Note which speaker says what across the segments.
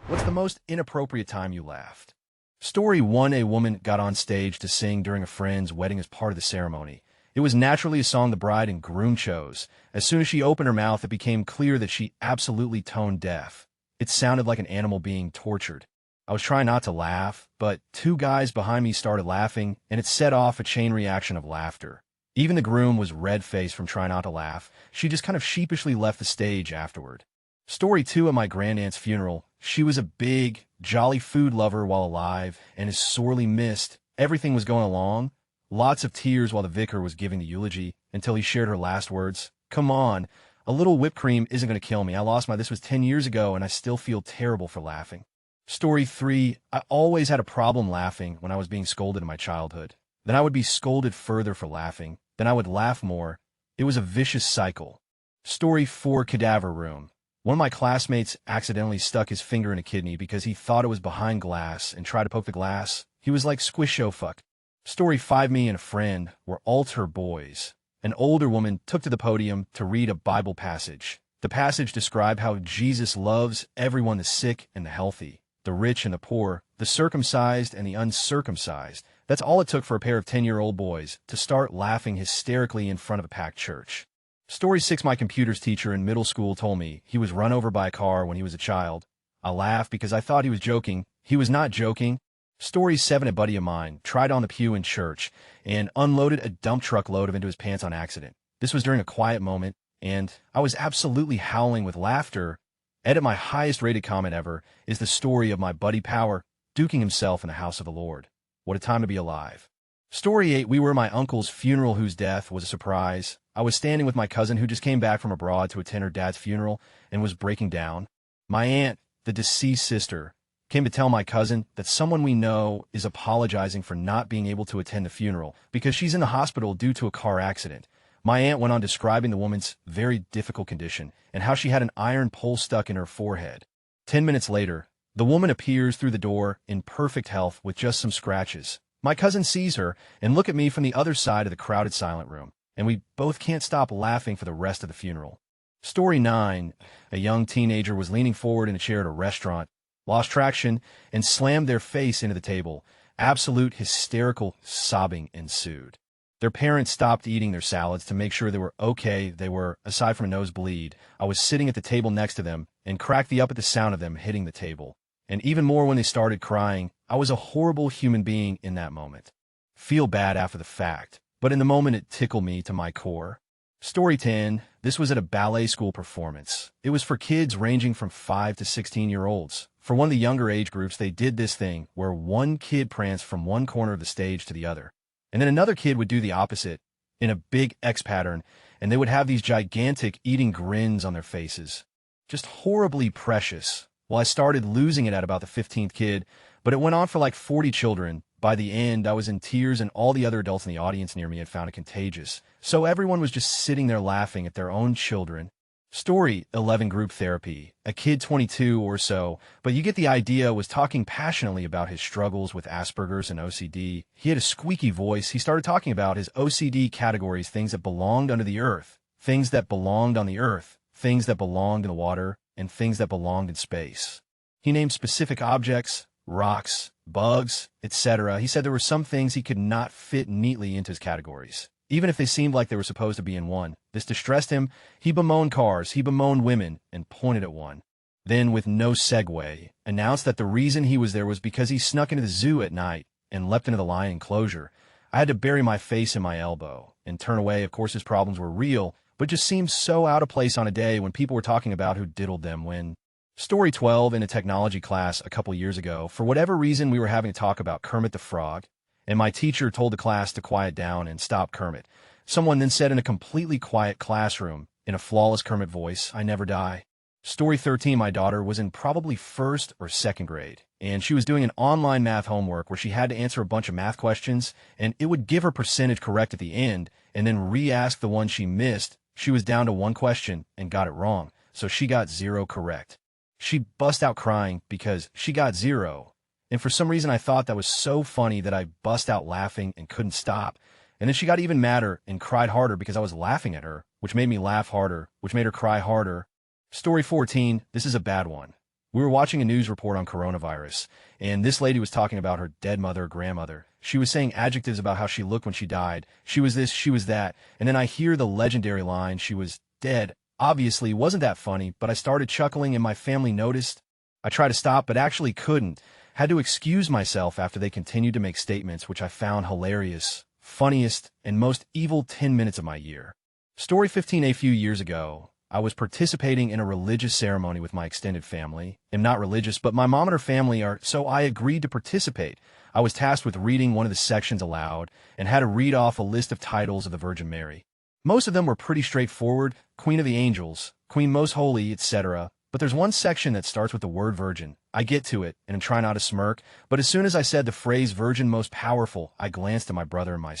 Speaker 1: What's the most inappropriate time you laughed? Story 1. A woman got on stage to sing during a friend's wedding as part of the ceremony. It was naturally a song the bride and groom chose. As soon as she opened her mouth, it became clear that she absolutely tone deaf. It sounded like an animal being tortured. I was trying not to laugh, but two guys behind me started laughing, and it set off a chain reaction of laughter. Even the groom was red-faced from trying not to laugh. She just kind of sheepishly left the stage afterward. Story 2. At my grandaunt's funeral, she was a big, jolly food lover while alive and is sorely missed. Everything was going along. Lots of tears while the vicar was giving the eulogy until he shared her last words. Come on, a little whipped cream isn't going to kill me. I lost this was 10 years ago and I still feel terrible for laughing. Story 3. I always had a problem laughing when I was being scolded in my childhood. Then I would be scolded further for laughing. Then I would laugh more. It was a vicious cycle. Story 4. Cadaver room. One of my classmates accidentally stuck his finger in a kidney because he thought it was behind glass and tried to poke the glass. He was like, squish oh fuck. Story 5. Me and a friend were altar boys. An older woman took to the podium to read a Bible passage. The passage described how Jesus loves everyone, the sick and the healthy, the rich and the poor, the circumcised and the uncircumcised. That's all it took for a pair of 10-year-old boys to start laughing hysterically in front of a packed church. Story 6. My computer's teacher in middle school told me he was run over by a car when he was a child. I laughed because I thought he was joking. He was not joking. Story 7. A buddy of mine tried on the pew in church and unloaded a dump truck load into his pants on accident. This was during a quiet moment, and I was absolutely howling with laughter. Edit. My highest rated comment ever is the story of my buddy Power duking himself in the house of the Lord. What a time to be alive. Story 8. We were at my uncle's funeral, whose death was a surprise. I was standing with my cousin who just came back from abroad to attend her dad's funeral and was breaking down. My aunt, the deceased sister, came to tell my cousin that someone we know is apologizing for not being able to attend the funeral because she's in the hospital due to a car accident. My aunt went on describing the woman's very difficult condition and how she had an iron pole stuck in her forehead. 10 minutes later, the woman appears through the door in perfect health with just some scratches. My cousin sees her and look at me from the other side of the crowded silent room, and we both can't stop laughing for the rest of the funeral. Story 9. A young teenager was leaning forward in a chair at a restaurant, lost traction, and slammed their face into the table. Absolute hysterical sobbing ensued. Their parents stopped eating their salads to make sure they were okay. They were, aside from a nosebleed. I was sitting at the table next to them and cracked up at the sound of them hitting the table. And even more when they started crying. I was a horrible human being in that moment. Feel bad after the fact, but in the moment it tickled me to my core. Story 10. This was at a ballet school performance. It was for kids ranging from 5 to 16-year-olds. For one of the younger age groups, they did this thing where one kid pranced from one corner of the stage to the other, and then another kid would do the opposite in a big X pattern, and they would have these gigantic eating grins on their faces. Just horribly precious. Well, I started losing it at about the 15th kid, but it went on for like 40 children. By the end, I was in tears, and all the other adults in the audience near me had found it contagious. So everyone was just sitting there laughing at their own children. Story 11. Group therapy. A kid 22 or so, but you get the idea, was talking passionately about his struggles with Asperger's and OCD. He had a squeaky voice. He started talking about his OCD categories, things that belonged under the earth, things that belonged on the earth, things that belonged in the water, and things that belonged in space. He named specific objects, rocks, bugs, etc. He said there were some things he could not fit neatly into his categories, even if they seemed like they were supposed to be in one. This distressed him. He bemoaned cars, he bemoaned women, and pointed at one. Then, with no segue, announced that the reason he was there was because he snuck into the zoo at night and leapt into the lion enclosure. I had to bury my face in my elbow and turn away. Of course, his problems were real, but just seemed so out of place on a day when people were talking about who diddled them when... Story 12. In a technology class a couple years ago, for whatever reason, we were having a talk about Kermit the Frog, and my teacher told the class to quiet down and stop Kermit. Someone then said in a completely quiet classroom, in a flawless Kermit voice, "I never die." Story 13. My daughter was in probably 1st or 2nd grade, and she was doing an online math homework where she had to answer a bunch of math questions, and it would give her percentage correct at the end, and then re-ask the one she missed. She was down to one question and got it wrong, so she got 0 correct. She bust out crying because she got 0. And for some reason, I thought that was so funny that I bust out laughing and couldn't stop. And then she got even madder and cried harder because I was laughing at her, which made me laugh harder, which made her cry harder. Story 14. This is a bad one. We were watching a news report on coronavirus, and this lady was talking about her dead mother or grandmother. She was saying adjectives about how she looked when she died. She was this, she was that, and then I hear the legendary line, she was dead. Obviously, wasn't that funny, but I started chuckling and my family noticed. I tried to stop, but actually couldn't. Had to excuse myself after they continued to make statements which I found hilarious, funniest, and most evil 10 minutes of my year. Story 15. A few years ago, I was participating in a religious ceremony with my extended family. I'm not religious, but my mom and her family are, so I agreed to participate. I was tasked with reading one of the sections aloud and had to read off a list of titles of the Virgin Mary. Most of them were pretty straightforward, Queen of the Angels, Queen Most Holy, etc. But there's one section that starts with the word virgin. I get to it and try not to smirk, but as soon as I said the phrase Virgin Most Powerful, I glanced at my brother and my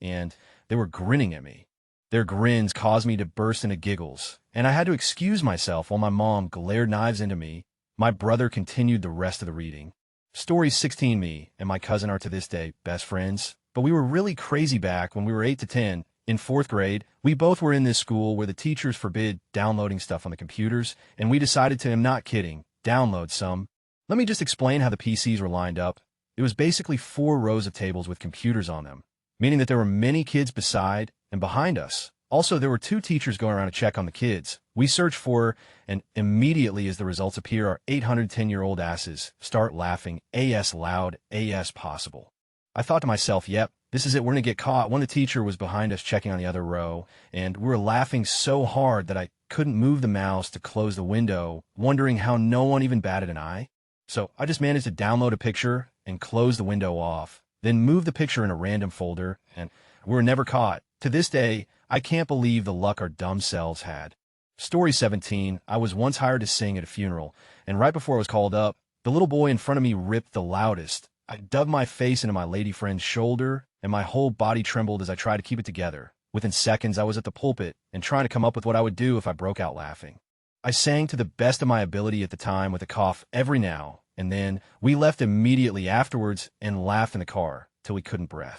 Speaker 1: and they were grinning at me. Their grins caused me to burst into giggles, and I had to excuse myself while my mom glared knives into me. My brother continued the rest of the reading. Story 16. Me and my cousin are to this day best friends, but we were really crazy back when we were 8 to 10. In 4th grade, we both were in this school where the teachers forbid downloading stuff on the computers, and we decided to, I'm not kidding, download some. Let me just explain how the PCs were lined up. It was basically 4 rows of tables with computers on them, meaning that there were many kids beside and behind us. Also, there were 2 teachers going around to check on the kids. We search for, and immediately as the results appear, our 810-year-old asses start laughing, as loud, as possible. I thought to myself, yep, this is it, we're going to get caught. One of the teacher was behind us checking on the other row, and we were laughing so hard that I couldn't move the mouse to close the window, wondering how no one even batted an eye. So I just managed to download a picture and close the window off, then move the picture in a random folder, and we were never caught. To this day, I can't believe the luck our dumb selves had. Story 17. I was once hired to sing at a funeral, and right before I was called up, the little boy in front of me ripped the loudest. I dug my face into my lady friend's shoulder, and my whole body trembled as I tried to keep it together. Within seconds, I was at the pulpit and trying to come up with what I would do if I broke out laughing. I sang to the best of my ability at the time with a cough every now and then. We left immediately afterwards and laughed in the car till we couldn't breathe.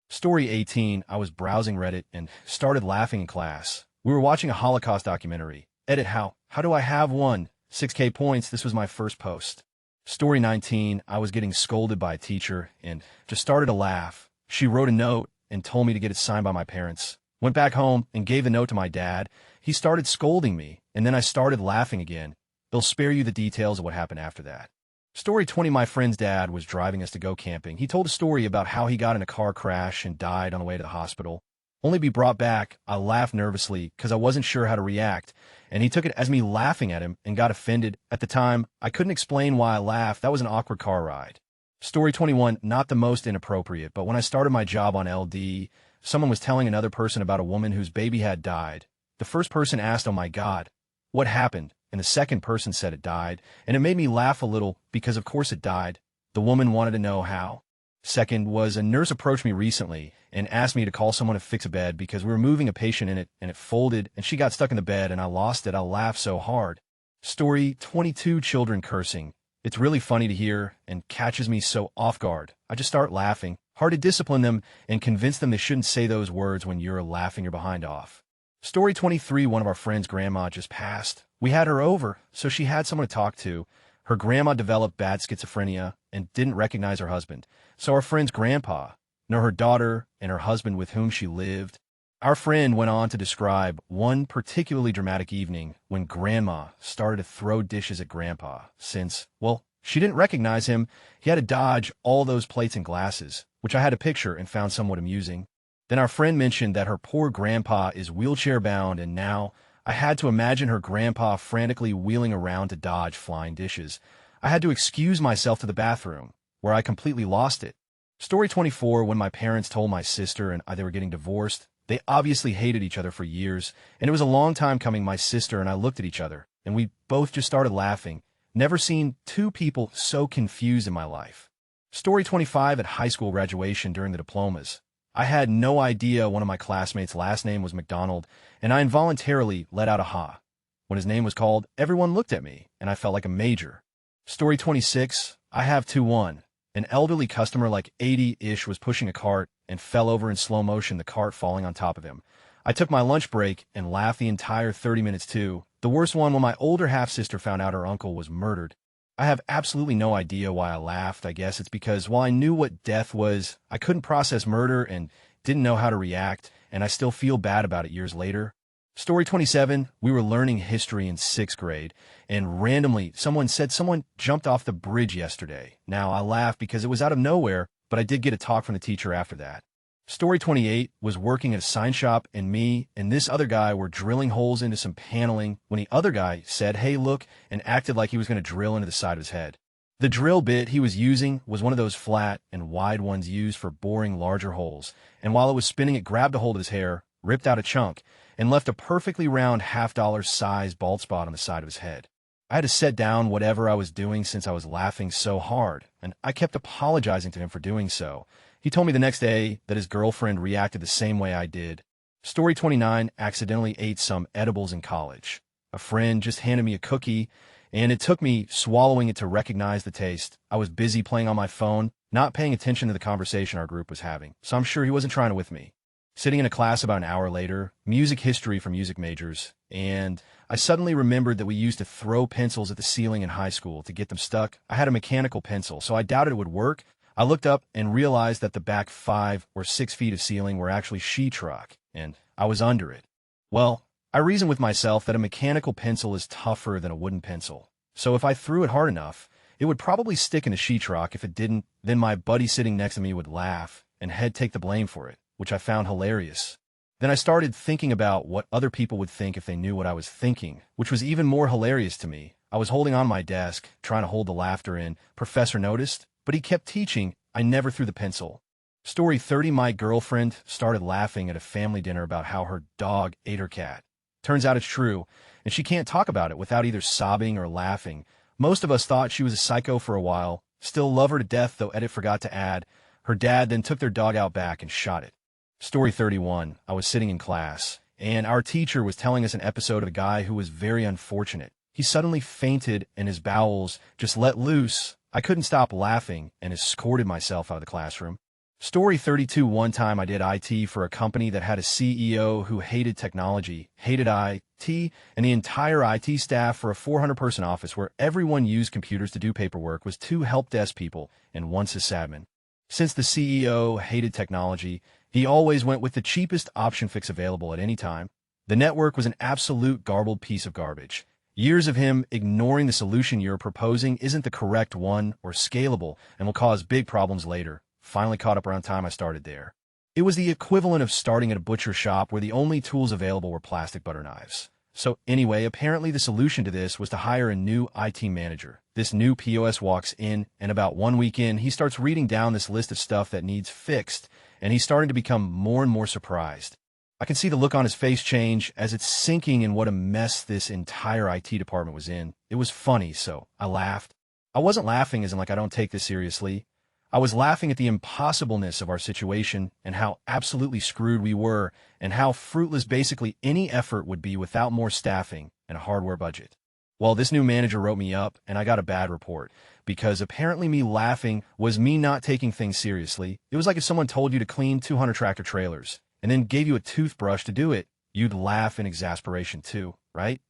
Speaker 1: Story 18. I was browsing Reddit and started laughing in class. We were watching a Holocaust documentary. Edit how do I have one? 6K points. This was my first post. Story 19. I was getting scolded by a teacher and just started to laugh. She wrote a note and told me to get it signed by my parents. Went back home and gave the note to my dad. He started scolding me, and then I started laughing again. They'll spare you the details of what happened after that. Story 20. My friend's dad was driving us to go camping. He told a story about how he got in a car crash and died on the way to the hospital. Only to be brought back, I laughed nervously because I wasn't sure how to react, and he took it as me laughing at him and got offended. At the time, I couldn't explain why I laughed. That was an awkward car ride. Story 21. Not the most inappropriate, but when I started my job on LD, someone was telling another person about a woman whose baby had died. The first person asked, "Oh my God, what happened?" And the second person said it died, and it made me laugh a little because of course it died. The woman wanted to know how. Second was a nurse approached me recently and asked me to call someone to fix a bed because we were moving a patient in it and it folded and she got stuck in the bed and I lost it. I laughed so hard. Story 22. Children cursing. It's really funny to hear and catches me so off guard. I just start laughing. Hard to discipline them and convince them they shouldn't say those words when you're laughing your behind off. Story 23. One of our friends' grandma just passed. We had her over, so she had someone to talk to. Her grandma developed bad schizophrenia and didn't recognize her husband. So our friend's grandpa, nor her daughter and her husband with whom she lived. Our friend went on to describe one particularly dramatic evening when grandma started to throw dishes at grandpa since, well, she didn't recognize him. He had to dodge all those plates and glasses, which I had a picture and found somewhat amusing. Then our friend mentioned that her poor grandpa is wheelchair-bound, and now I had to imagine her grandpa frantically wheeling around to dodge flying dishes. I had to excuse myself to the bathroom, where I completely lost it. Story 24. When my parents told my sister and I they were getting divorced, they obviously hated each other for years, and it was a long time coming. My sister and I looked at each other, and we both just started laughing. Never seen 2 people so confused in my life. Story 25. At high school graduation during the diplomas, I had no idea one of my classmates' last name was McDonald, and I involuntarily let out a ha. When his name was called, everyone looked at me, and I felt like a major. Story 26. I have 2-1. An elderly customer like 80-ish was pushing a cart and fell over in slow motion, the cart falling on top of him. I took my lunch break and laughed the entire 30 minutes too. The worst one when my older half-sister found out her uncle was murdered. I have absolutely no idea why I laughed. I guess it's because while I knew what death was, I couldn't process murder and didn't know how to react, and I still feel bad about it years later. Story 27, we were learning history in 6th grade, and randomly someone said someone jumped off the bridge yesterday. Now, I laughed because it was out of nowhere, but I did get a talk from the teacher after that. Story 28 was working at a sign shop, and me and this other guy were drilling holes into some paneling when the other guy said, "Hey, look," and acted like he was going to drill into the side of his head. The drill bit he was using was one of those flat and wide ones used for boring larger holes, and while it was spinning, it grabbed a hold of his hair, ripped out a chunk, and left a perfectly round $half size bald spot on the side of his head. I had to set down whatever I was doing since I was laughing so hard, and I kept apologizing to him for doing so. He told me the next day that his girlfriend reacted the same way I did. Story 29, accidentally ate some edibles in college. A friend just handed me a cookie, and it took me swallowing it to recognize the taste. I was busy playing on my phone, not paying attention to the conversation our group was having, so I'm sure he wasn't trying to with me. Sitting in a class about an hour later, music history for music majors, and I suddenly remembered that we used to throw pencils at the ceiling in high school to get them stuck. I had a mechanical pencil, so I doubted it would work. I looked up and realized that the back 5 or 6 feet of ceiling were actually sheetrock, and I was under it. Well, I reasoned with myself that a mechanical pencil is tougher than a wooden pencil, so if I threw it hard enough, it would probably stick in the sheetrock. If it didn't, then my buddy sitting next to me would laugh and he'd take the blame for it, which I found hilarious. Then I started thinking about what other people would think if they knew what I was thinking, which was even more hilarious to me. I was holding on my desk, trying to hold the laughter in. Professor noticed, but he kept teaching. I never threw the pencil. Story 30, my girlfriend started laughing at a family dinner about how her dog ate her cat. Turns out it's true, and she can't talk about it without either sobbing or laughing. Most of us thought she was a psycho for a while. Still love her to death, though Edit forgot to add, her dad then took their dog out back and shot it. Story 31, I was sitting in class, and our teacher was telling us an episode of a guy who was very unfortunate. He suddenly fainted and his bowels just let loose. I couldn't stop laughing and escorted myself out of the classroom. Story 32, one time I did IT for a company that had a CEO who hated technology, hated IT, and the entire IT staff for a 400-person office where everyone used computers to do paperwork was 2 help desk people and 1 sysadmin. Since the CEO hated technology, he always went with the cheapest option fix available at any time. The network was an absolute garbled piece of garbage. Years of him ignoring the solution you're proposing isn't the correct one or scalable and will cause big problems later. Finally caught up around time I started there. It was the equivalent of starting at a butcher shop where the only tools available were plastic butter knives. So anyway, apparently the solution to this was to hire a new IT manager. This new POS walks in, and about 1 week in, he starts reading down this list of stuff that needs fixed, and he's starting to become more and more surprised. I can see the look on his face change as it's sinking in what a mess this entire IT department was in. It was funny, so I laughed. I wasn't laughing as in like I don't take this seriously. I was laughing at the impossibleness of our situation and how absolutely screwed we were and how fruitless basically any effort would be without more staffing and a hardware budget. Well, this new manager wrote me up and I got a bad report because apparently me laughing was me not taking things seriously. It was like if someone told you to clean 200 tractor trailers and then gave you a toothbrush to do it. You'd laugh in exasperation too, right?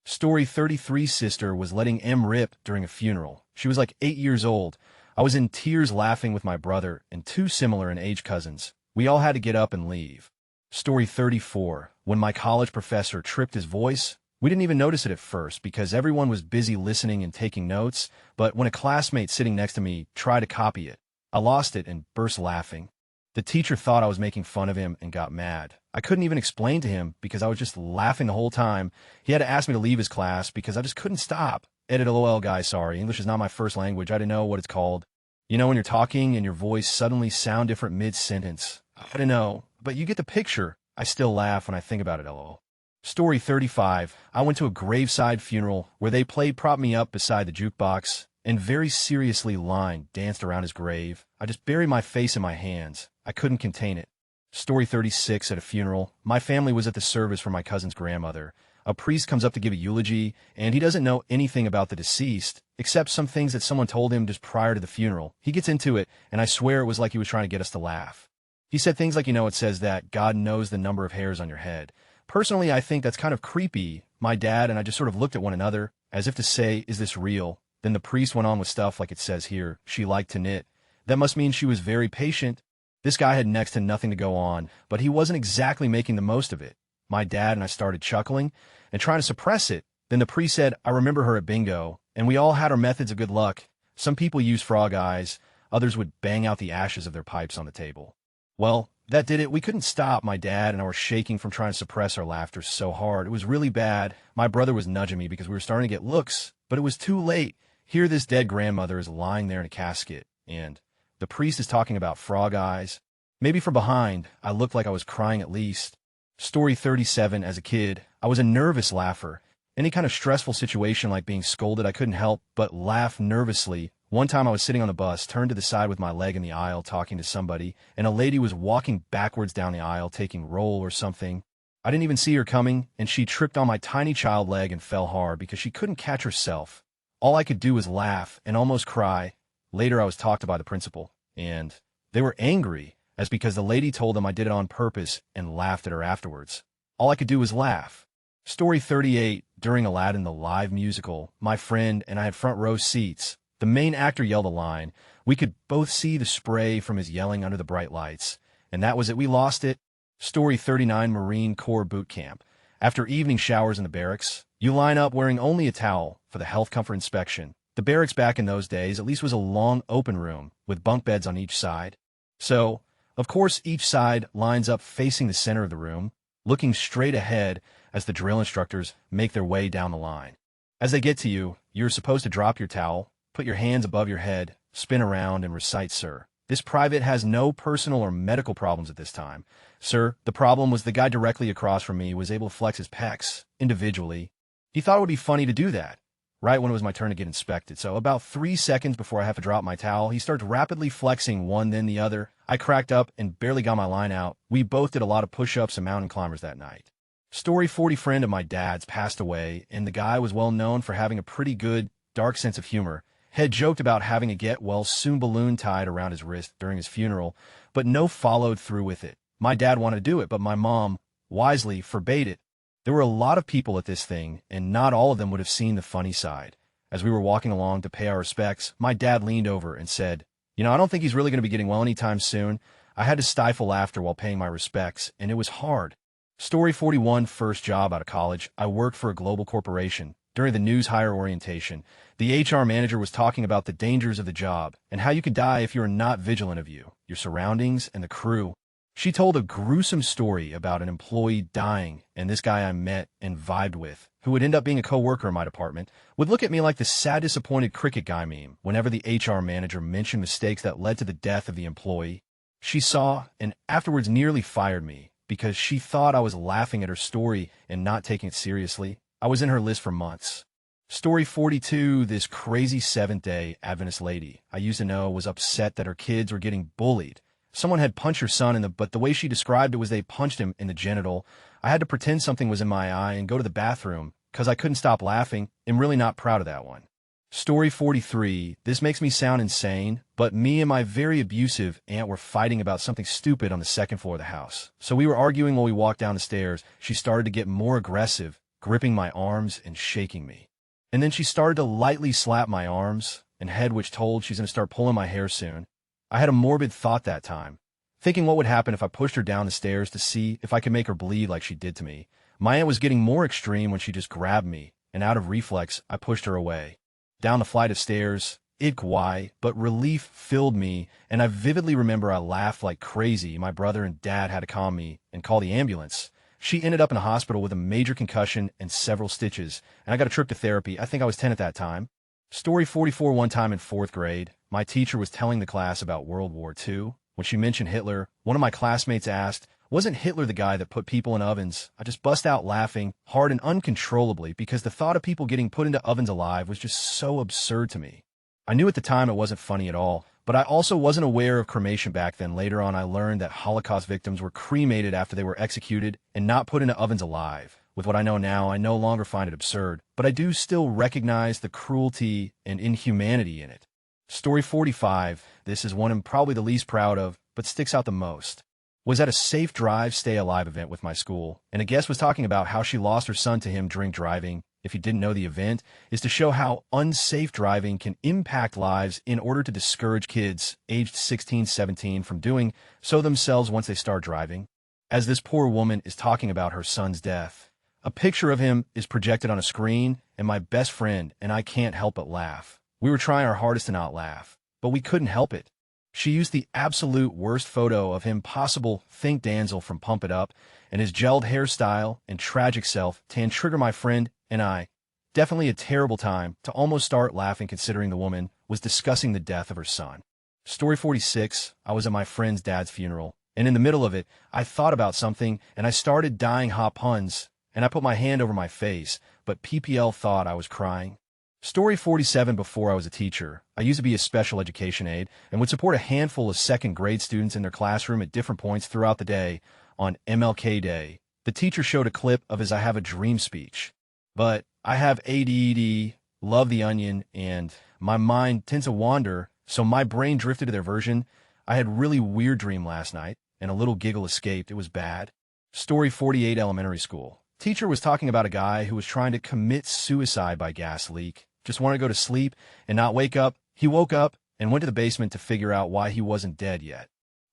Speaker 1: Story 33, sister was letting M rip during a funeral. She was like 8 years old. I was in tears laughing with my brother and 2 similar in age cousins. We all had to get up and leave. Story 34. When my college professor tripped his voice, we didn't even notice it at first because everyone was busy listening and taking notes, but when a classmate sitting next to me tried to copy it, I lost it and burst laughing. The teacher thought I was making fun of him and got mad. I couldn't even explain to him because I was just laughing the whole time. He had to ask me to leave his class because I just couldn't stop. Edit LOL, guys, sorry. English is not my first language. I didn't know what it's called. You know when you're talking and your voice suddenly sound different mid-sentence? I don't know, but you get the picture. I still laugh when I think about it, LOL. Story 35. I went to a graveside funeral where they played Prop Me Up beside the jukebox and very seriously line danced around his grave. I just buried my face in my hands. I couldn't contain it. Story 36. At a funeral, my family was at the service for my cousin's grandmother. A priest comes up to give a eulogy, and he doesn't know anything about the deceased, except some things that someone told him just prior to the funeral. He gets into it, and I swear it was like he was trying to get us to laugh. He said things like, it says that God knows the number of hairs on your head, Personally, I think that's kind of creepy. My dad and I just sort of looked at one another, as if to say, is this real? Then the priest went on with stuff like it says here, she liked to knit. That must mean she was very patient. This guy had next to nothing to go on, but he wasn't exactly making the most of it. My dad and I started chuckling and trying to suppress it. Then the priest said, I remember her at bingo, and we all had our methods of good luck. Some people used frog eyes, others would bang out the ashes of their pipes on the table. Well, that did it. We couldn't stop. My dad and I were shaking from trying to suppress our laughter so hard. It was really bad. My brother was nudging me because we were starting to get looks, but it was too late. Here this dead grandmother is lying there in a casket, and the priest is talking about frog eyes. Maybe from behind, I looked like I was crying at least. Story 37, as a kid, I was a nervous laugher. Any kind of stressful situation like being scolded, I couldn't help but laugh nervously. One time I was sitting on the bus, turned to the side with my leg in the aisle talking to somebody, and a lady was walking backwards down the aisle taking roll or something. I didn't even see her coming, and she tripped on my tiny child leg and fell hard because she couldn't catch herself. All I could do was laugh and almost cry. Later I was talked to by the principal, and they were angry, as because the lady told them I did it on purpose and laughed at her afterwards. All I could do was laugh. Story 38, during Aladdin the live musical, my friend and I had front row seats. The main actor yelled a line. We could both see the spray from his yelling under the bright lights. And that was it. We lost it. Story 39, Marine Corps Boot Camp. After evening showers in the barracks, you line up wearing only a towel for the health comfort inspection. The barracks back in those days at least was a long open room with bunk beds on each side. So, of course, each side lines up facing the center of the room, looking straight ahead as the drill instructors make their way down the line. As they get to you, you're supposed to drop your towel, put your hands above your head, spin around, and recite, sir. This private has no personal or medical problems at this time. Sir, the problem was the guy directly across from me was able to flex his pecs individually. He thought it would be funny to do that, right when it was my turn to get inspected. So about 3 seconds before I have to drop my towel, he starts rapidly flexing one then the other. I cracked up and barely got my line out. We both did a lot of push-ups and mountain climbers that night. Story 40, friend of my dad's passed away, and the guy was well known for having a pretty good, dark sense of humor. Had joked about having a get-well-soon balloon tied around his wrist during his funeral, but no followed through with it. My dad wanted to do it, but my mom, wisely, forbade it. There were a lot of people at this thing, and not all of them would have seen the funny side. As we were walking along to pay our respects, my dad leaned over and said, I don't think he's really going to be getting well anytime soon. I had to stifle laughter while paying my respects, and it was hard. Story 41, first job out of college. I worked for a global corporation. During the news hire orientation, the HR manager was talking about the dangers of the job and how you could die if you are not vigilant of you, your surroundings, and the crew. She told a gruesome story about an employee dying, and this guy I met and vibed with, who would end up being a co-worker in my department, would look at me like the sad, disappointed cricket guy meme whenever the HR manager mentioned mistakes that led to the death of the employee. She saw and afterwards nearly fired me because she thought I was laughing at her story and not taking it seriously. I was in her list for months. Story 42, this crazy Seventh-day Adventist lady I used to know was upset that her kids were getting bullied. Someone had punched her son but the way she described it was they punched him in the genital. I had to pretend something was in my eye and go to the bathroom because I couldn't stop laughing. I'm really not proud of that one. Story 43, this makes me sound insane, but me and my very abusive aunt were fighting about something stupid on the second floor of the house. So we were arguing while we walked down the stairs. She started to get more aggressive, gripping my arms and shaking me. And then she started to lightly slap my arms and head, which told she's going to start pulling my hair soon. I had a morbid thought that time, thinking what would happen if I pushed her down the stairs to see if I could make her bleed like she did to me. My aunt was getting more extreme when she just grabbed me, and out of reflex, I pushed her away. Down the flight of stairs, why, but relief filled me, and I vividly remember I laughed like crazy. My brother and dad had to calm me and call the ambulance. She ended up in a hospital with a major concussion and several stitches, and I got a trip to therapy. I think I was 10 at that time. Story 44, one time in 4th grade, my teacher was telling the class about World War II. When she mentioned Hitler, one of my classmates asked, wasn't Hitler the guy that put people in ovens? I just bust out laughing, hard and uncontrollably, because the thought of people getting put into ovens alive was just so absurd to me. I knew at the time it wasn't funny at all, but I also wasn't aware of cremation back then. Later on, I learned that Holocaust victims were cremated after they were executed and not put into ovens alive. With what I know now, I no longer find it absurd, but I do still recognize the cruelty and inhumanity in it. Story 45, this is one I'm probably the least proud of, but sticks out the most. was at a Safe Drive Stay Alive event with my school, and a guest was talking about how she lost her son to him drink driving. If you didn't know, the event is to show how unsafe driving can impact lives in order to discourage kids aged 16, 17 from doing so themselves once they start driving. As this poor woman is talking about her son's death, a picture of him is projected on a screen, and my best friend and I can't help but laugh. We were trying our hardest to not laugh, but we couldn't help it. She used the absolute worst photo of him possible, think Danzel from Pump It Up, and his gelled hairstyle and tragic self to trigger my friend and I. Definitely a terrible time to almost start laughing considering the woman was discussing the death of her son. Story 46, I was at my friend's dad's funeral, and in the middle of it, I thought about something, and I started dying hot puns, and I put my hand over my face, but PPL thought I was crying. Story 47, before I was a teacher, I used to be a special education aide and would support a handful of second-grade students in their classroom at different points throughout the day. On MLK Day, the teacher showed a clip of his I Have a Dream speech. But I have ADD, love the onion, and my mind tends to wander, so my brain drifted to their version. I had a really weird dream last night, and a little giggle escaped. It was bad. Story 48, elementary school. Teacher was talking about a guy who was trying to commit suicide by gas leak. Just wanted to go to sleep and not wake up. He woke up and went to the basement to figure out why he wasn't dead yet.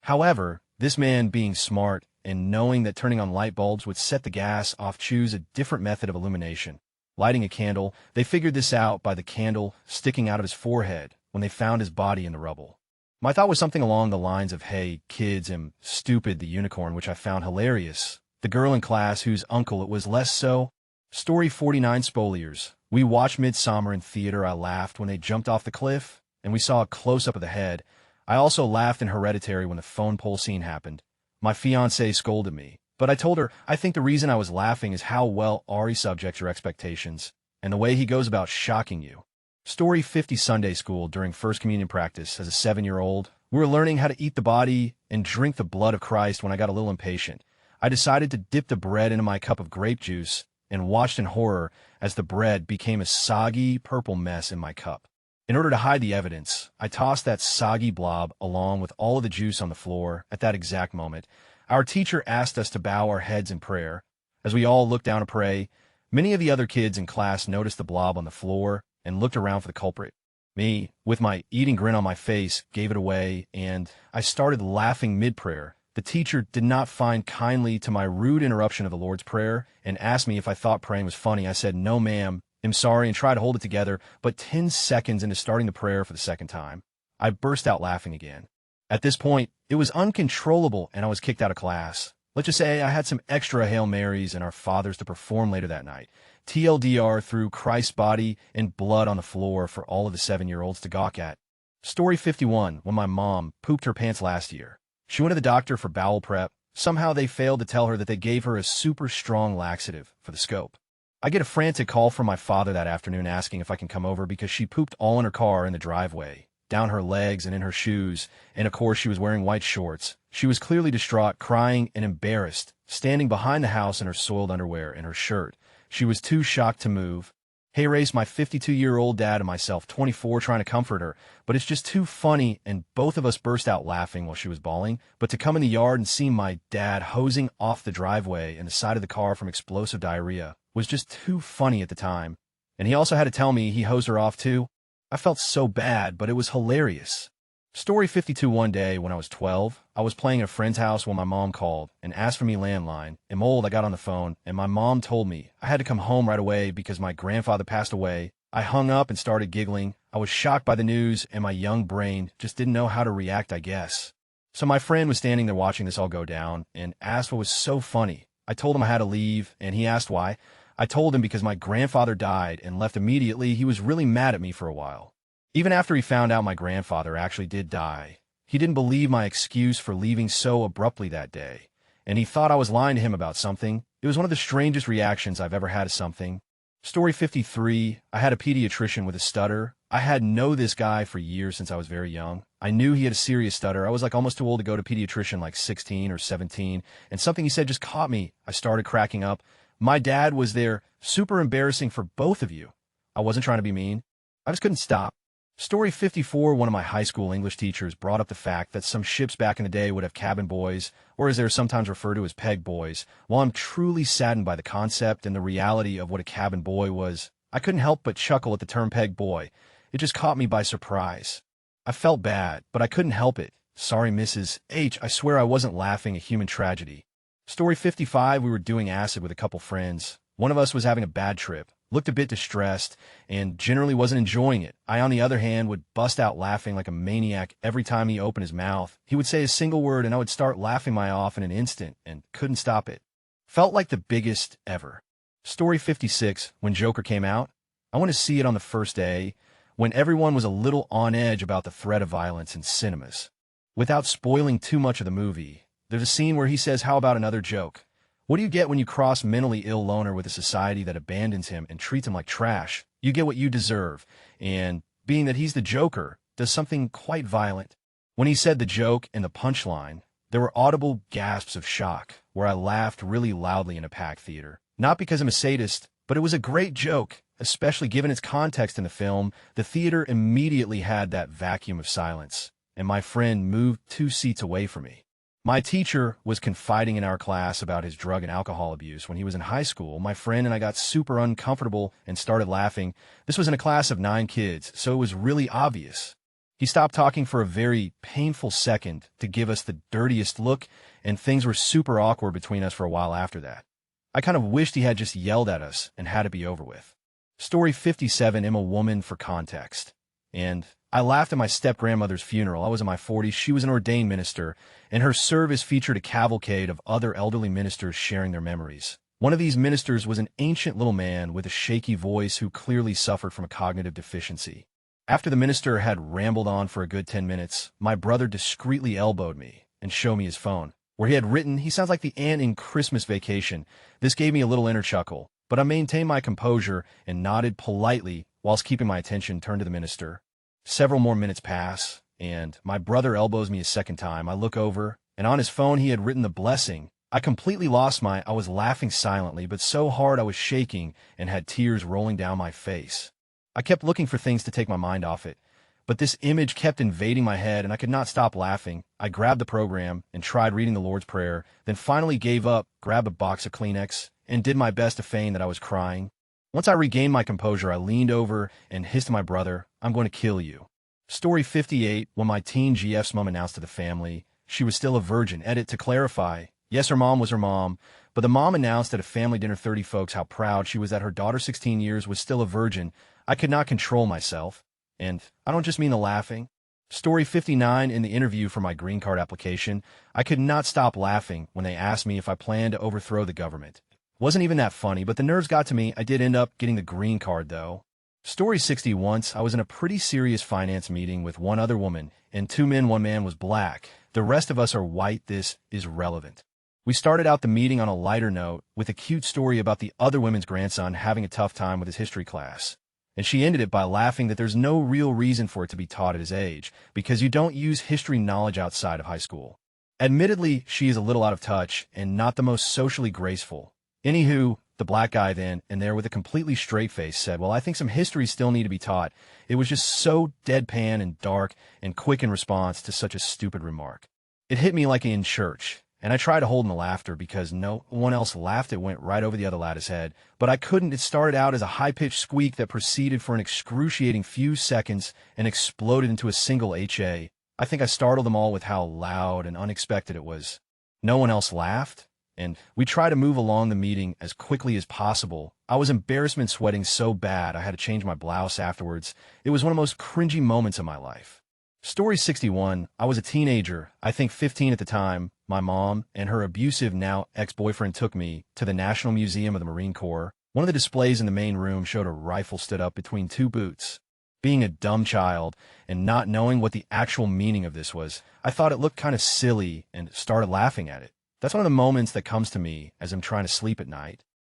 Speaker 1: However, this man, being smart and knowing that turning on light bulbs would set the gas off, chose a different method of illumination. Lighting a candle, they figured this out by the candle sticking out of his forehead when they found his body in the rubble. My thought was something along the lines of, "Hey, kids, am stupid the unicorn," which I found hilarious. The girl in class whose uncle it was less so. Story 49, spoliers. We watched Midsummer in theater. I laughed when they jumped off the cliff, and we saw a close-up of the head. I also laughed in Hereditary when the phone pole scene happened. My fiancée scolded me, but I told her I think the reason I was laughing is how well Ari subjects your expectations, and the way he goes about shocking you. Story 50, Sunday school. During First Communion practice, as a 7-year-old, we were learning how to eat the body and drink the blood of Christ when I got a little impatient. I decided to dip the bread into my cup of grape juice and watched in horror as the bread became a soggy purple mess in my cup. In order to hide the evidence, I tossed that soggy blob along with all of the juice on the floor. At that exact moment, our teacher asked us to bow our heads in prayer. As we all looked down to pray, many of the other kids in class noticed the blob on the floor and looked around for the culprit. Me, with my eating grin on my face, gave it away, and I started laughing mid-prayer. The teacher did not find kindly to my rude interruption of the Lord's Prayer and asked me if I thought praying was funny. I said, "No, ma'am, I'm sorry," and tried to hold it together, but 10 seconds into starting the prayer for the second time, I burst out laughing again. At this point, it was uncontrollable, and I was kicked out of class. Let's just say I had some extra Hail Marys and Our Fathers to perform later that night. TLDR, threw Christ's body and blood on the floor for all of the 7-year-olds to gawk at. Story 51, when my mom pooped her pants last year. She went to the doctor for bowel prep. Somehow they failed to tell her that they gave her a super strong laxative for the scope. I get a frantic call from my father that afternoon asking if I can come over because she pooped all in her car in the driveway, down her legs and in her shoes, and of course she was wearing white shorts. She was clearly distraught, crying and embarrassed, standing behind the house in her soiled underwear and her shirt. She was too shocked to move. Hey, race, my 52-year-old dad and myself, 24, trying to comfort her, but it's just too funny, and both of us burst out laughing while she was bawling. But to come in the yard and see my dad hosing off the driveway and the side of the car from explosive diarrhea was just too funny at the time. And he also had to tell me he hosed her off too. I felt so bad, but it was hilarious. Story 52, one day when I was 12, I was playing at a friend's house when my mom called and asked for me landline. I'm old, I got on the phone, and my mom told me I had to come home right away because my grandfather passed away. I hung up and started giggling. I was shocked by the news, and my young brain just didn't know how to react, I guess. So my friend was standing there watching this all go down and asked what was so funny. I told him I had to leave, and he asked why. I told him because my grandfather died and left immediately. He was really mad at me for a while. Even after he found out my grandfather actually did die, he didn't believe my excuse for leaving so abruptly that day, and he thought I was lying to him about something. It was one of the strangest reactions I've ever had to something. Story 53, I had a pediatrician with a stutter. I had known this guy for years since I was very young. I knew he had a serious stutter. I was like almost too old to go to pediatrician, like 16 or 17, and something he said just caught me. I started cracking up. My dad was there. Super embarrassing for both of you. I wasn't trying to be mean. I just couldn't stop. Story 54, one of my high school English teachers brought up the fact that some ships back in the day would have cabin boys, or as they're sometimes referred to as peg boys. While I'm truly saddened by the concept and the reality of what a cabin boy was, I couldn't help but chuckle at the term peg boy. It just caught me by surprise. I felt bad, but I couldn't help it. Sorry, Mrs. H, I swear I wasn't laughing at human tragedy. Story 55, we were doing acid with a couple friends. One of us was having a bad trip, looked a bit distressed, and generally wasn't enjoying it. I, on the other hand, would bust out laughing like a maniac every time he opened his mouth. He would say a single word, and I would start laughing my off in an instant, and couldn't stop it. Felt like the biggest ever. Story 56, when Joker came out, I went to see it on the first day, when everyone was a little on edge about the threat of violence in cinemas. Without spoiling too much of the movie, there's a scene where he says, "How about another joke? What do you get when you cross mentally ill loner with a society that abandons him and treats him like trash? You get what you deserve." And, being that he's the Joker, does something quite violent. When he said the joke and the punchline, there were audible gasps of shock, where I laughed really loudly in a packed theater. Not because I'm a sadist, but it was a great joke, especially given its context in the film. The theater immediately had that vacuum of silence, and my friend moved 2 seats away from me. My teacher was confiding in our class about his drug and alcohol abuse when he was in high school. My friend and I got super uncomfortable and started laughing. This was in a class of 9 kids, so it was really obvious. He stopped talking for a very painful second to give us the dirtiest look, and things were super awkward between us for a while after that. I kind of wished he had just yelled at us and had it be over with. Story 57, I'm a woman for context. And I laughed at my step-grandmother's funeral. I was in my 40s. She was an ordained minister, and her service featured a cavalcade of other elderly ministers sharing their memories. One of these ministers was an ancient little man with a shaky voice who clearly suffered from a cognitive deficiency. After the minister had rambled on for a good 10 minutes, my brother discreetly elbowed me and showed me his phone, where he had written, "He sounds like the ant in Christmas Vacation." This gave me a little inner chuckle, but I maintained my composure and nodded politely whilst keeping my attention turned to the minister. Several more minutes pass, and my brother elbows me a second time. I look over, and on his phone he had written the blessing. I completely lost I was laughing silently, but so hard I was shaking and had tears rolling down my face. I kept looking for things to take my mind off it, but this image kept invading my head, and I could not stop laughing. I grabbed the program and tried reading the Lord's Prayer, then finally gave up, grabbed a box of Kleenex, and did my best to feign that I was crying. Once I regained my composure, I leaned over and hissed to my brother, "I'm going to kill you." Story 58, when my teen GF's mom announced to the family she was still a virgin. Edit, to clarify, yes, her mom was her mom, but the mom announced at a family dinner 30 folks how proud she was that her daughter 16 years was still a virgin. I could not control myself. And I don't just mean the laughing. Story 59, in the interview for my green card application, I could not stop laughing when they asked me if I planned to overthrow the government. Wasn't even that funny, but the nerves got to me. I did end up getting the green card, though. Story 60, once I was in a pretty serious finance meeting with one other woman, and 2 men, 1 man was black. The rest of us are white. This is relevant. We started out the meeting on a lighter note with a cute story about the other women's grandson having a tough time with his history class. And she ended it by laughing that there's no real reason for it to be taught at his age, because you don't use history knowledge outside of high school. Admittedly, she is a little out of touch and not the most socially graceful. Anywho, the black guy then, and there with a completely straight face, said, "Well, I think some histories still need to be taught." It was just so deadpan and dark and quick in response to such a stupid remark. It hit me like in church, and I tried to hold in the laughter because no one else laughed. It went right over the other lad's head, but I couldn't. It started out as a high-pitched squeak that proceeded for an excruciating few seconds and exploded into a single HA. I think I startled them all with how loud and unexpected it was. No one else laughed, and we tried to move along the meeting as quickly as possible. I was embarrassment sweating so bad I had to change my blouse afterwards. It was one of the most cringy moments of my life. Story 61, I was a teenager, I think 15 at the time. My mom and her abusive now ex-boyfriend took me to the National Museum of the Marine Corps. One of the displays in the main room showed a rifle stood up between 2 boots. Being a dumb child and not knowing what the actual meaning of this was, I thought it looked kind of silly and started laughing at it. That's one of the moments that comes to me as I'm trying to sleep at night.